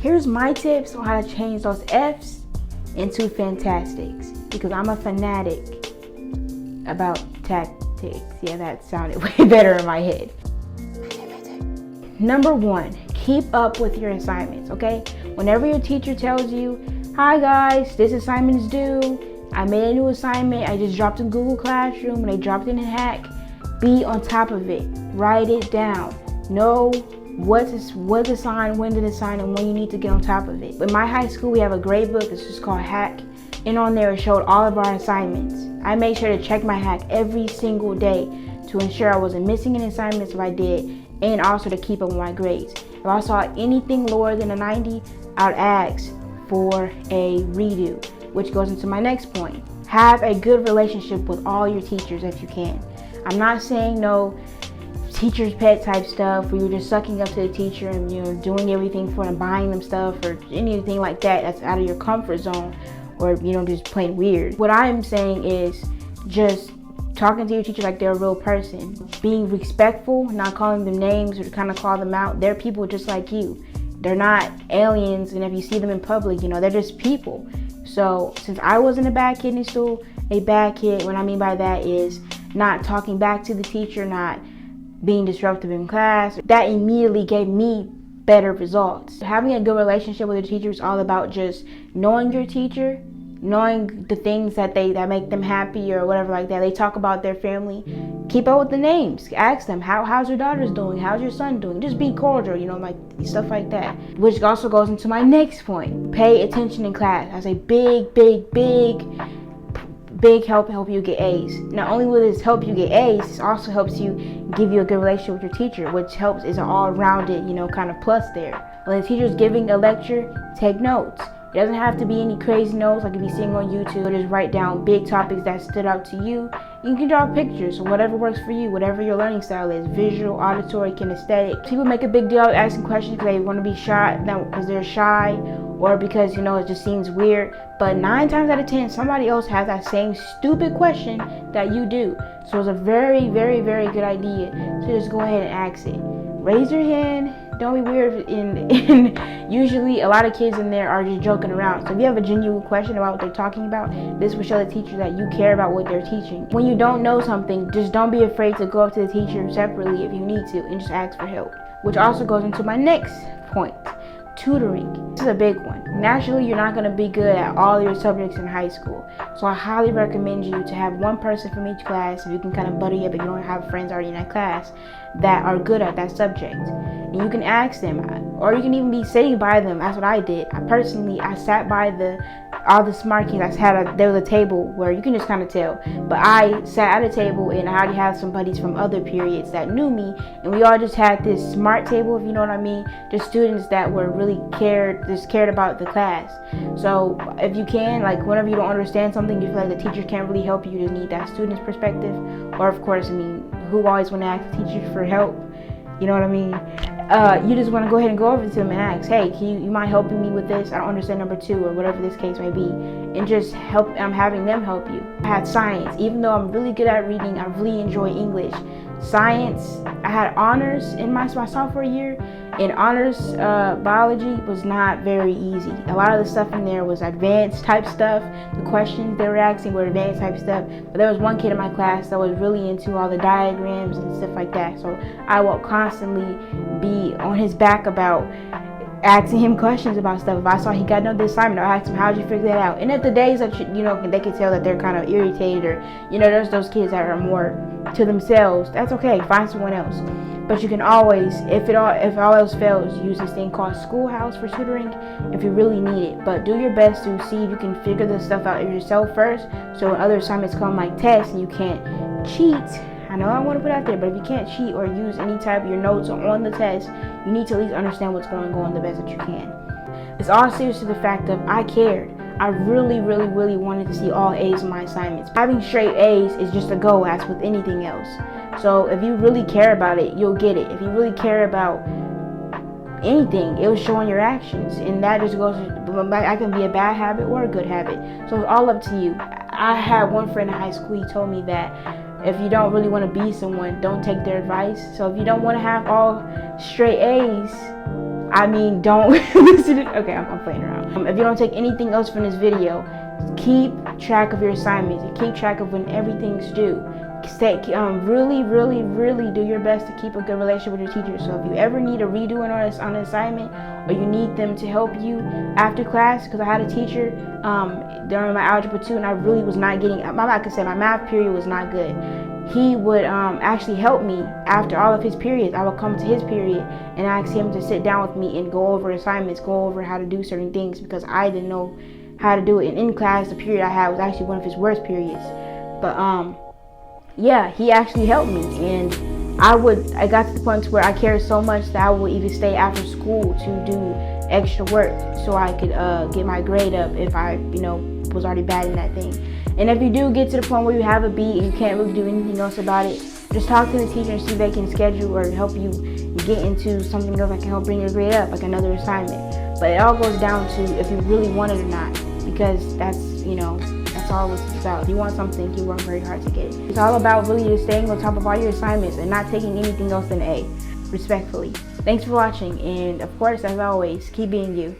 Here's my tips on how to change those F's into fantastics, because I'm a fanatic about tactics. Yeah, that sounded way better in my head. Number 1, keep up with your assignments, okay? Whenever your teacher tells you, hi guys, this assignment is due, I made a new assignment, I just dropped in Google Classroom and I dropped it in Hack, be on top of it, write it down, know what's assigned, when to assign, and when you need to get on top of it. In my high school, we have a grade book, it's just called Hack, and on there it showed all of our assignments. I made sure to check my Hack every single day to ensure I wasn't missing any assignments if I did, and also to keep up with my grades. If I saw anything lower than a 90, I would ask for a redo, which goes into my next point. Have a good relationship with all your teachers if you can. I'm not saying no teacher's pet type stuff where you're just sucking up to the teacher and you're doing everything for them, buying them stuff or anything like that that's out of your comfort zone, or just playing weird. What I'm saying is just talking to your teacher like they're a real person, being respectful, not calling them names or kind of call them out. They're people just like you. They're not aliens, and if you see them in public, they're just people. So since I wasn't a bad kid in school, a bad kid, what I mean by that is not talking back to the teacher, not being disruptive in class, that immediately gave me better results. Having a good relationship with your teacher is all about just knowing your teacher, knowing the things that make them happy or whatever like that. They talk about their family. Keep up with the names. Ask them, how's your daughter's doing? How's your son doing? Just be cordial, like stuff like that. Which also goes into my next point. Pay attention in class. That's a big help you get A's. Not only will this help you get A's, it also helps you give you a good relationship with your teacher, which helps is an all-rounded, kind of plus there. When the teacher's giving a lecture, take notes. It doesn't have to be any crazy notes like if you're seeing on YouTube. Just write down big topics that stood out to you. You can draw pictures, so whatever works for you, whatever your learning style is, visual, auditory, kinesthetic. People make a big deal of asking questions because they want to be shy, because they're shy, or because it just seems weird. But 9 times out of 10, somebody else has that same stupid question that you do. So it's a very good idea to just go ahead and ask it. Raise your hand. Don't be weird. And usually a lot of kids in there are just joking around. So if you have a genuine question about what they're talking about, this will show the teacher that you care about what they're teaching. When you don't know something, just don't be afraid to go up to the teacher separately if you need to and just ask for help. Which also goes into my next point. Tutoring. This is a big one. Naturally, you're not going to be good at all your subjects in high school. So I highly recommend you to have one person from each class, if you can kind of buddy up if you don't have friends already in that class, that are good at that subject. And you can ask them, or you can even be sitting by them. That's what I did. I sat by all the smart kids. There was a table where you can just kind of tell. But I sat at a table and I already had some buddies from other periods that knew me. And we all just had this smart table, if you know what I mean. Just students that were really cared about the class. So if you can, whenever you don't understand something, you feel like the teacher can't really help you, you just need that student's perspective. Or of course, who always want to ask the teacher for help? You know what I mean? You just want to go ahead and go over to them and ask, hey, you mind helping me with this? I don't understand number 2 or whatever this case may be. And just having them help you. I had science. Even though I'm really good at reading, I really enjoy English. Science, I had honors in my sophomore year, and honors biology was not very easy. A lot of the stuff in there was advanced type stuff. The questions they were asking were advanced type stuff. But there was one kid in my class that was really into all the diagrams and stuff like that. So I will constantly be on his back about asking him questions about stuff. If I saw he got another assignment, I'll ask him, how'd you figure that out? And if the days that they can tell that they're kind of irritated, or there's those kids that are more to themselves, that's okay. Find someone else. But you can always, if all else fails, use this thing called Schoolhouse for tutoring if you really need it. But do your best to see if you can figure this stuff out yourself first, so when other assignments come like tests and you can't cheat. I know I want to put out there, but if you can't cheat or use any type of your notes on the test, you need to at least understand what's going on the best that you can. It's all serious to the fact of I cared. I really wanted to see all A's in my assignments. Having straight A's is just a go, as with anything else. So if you really care about it, you'll get it. If you really care about anything, it will show in your actions. And that just goes, I can be a bad habit or a good habit. So it's all up to you. I had one friend in high school, he told me that if you don't really want to be someone, don't take their advice. So if you don't want to have all straight A's, I mean, don't listen to, okay, I'm playing around. If you don't take anything else from this video, keep track of your assignments and keep track of when everything's due. Really do your best to keep a good relationship with your teacher. So if you ever need a redo on an assignment, or you need them to help you after class, because I had a teacher during my algebra 2, and I really was not getting, like I said, my math period was not good. He would actually help me after all of his periods. I would come to his period and ask him to sit down with me and go over assignments, go over how to do certain things, because I didn't know how to do it. And in class, the period I had was actually one of his worst periods. But yeah, he actually helped me, and I got to the point where I cared so much that I would even stay after school to do extra work so I could get my grade up if I, was already bad in that thing. And if you do get to the point where you have a B and you can't really do anything else about it, just talk to the teacher and see if they can schedule or help you get into something else that can help bring your grade up, like another assignment. But it all goes down to if you really want it or not, because that's all it's about. If you want something, you work very hard to get it. It's all about really just staying on top of all your assignments and not taking anything else than A, respectfully. Thanks for watching, and of course, as always, keep being you.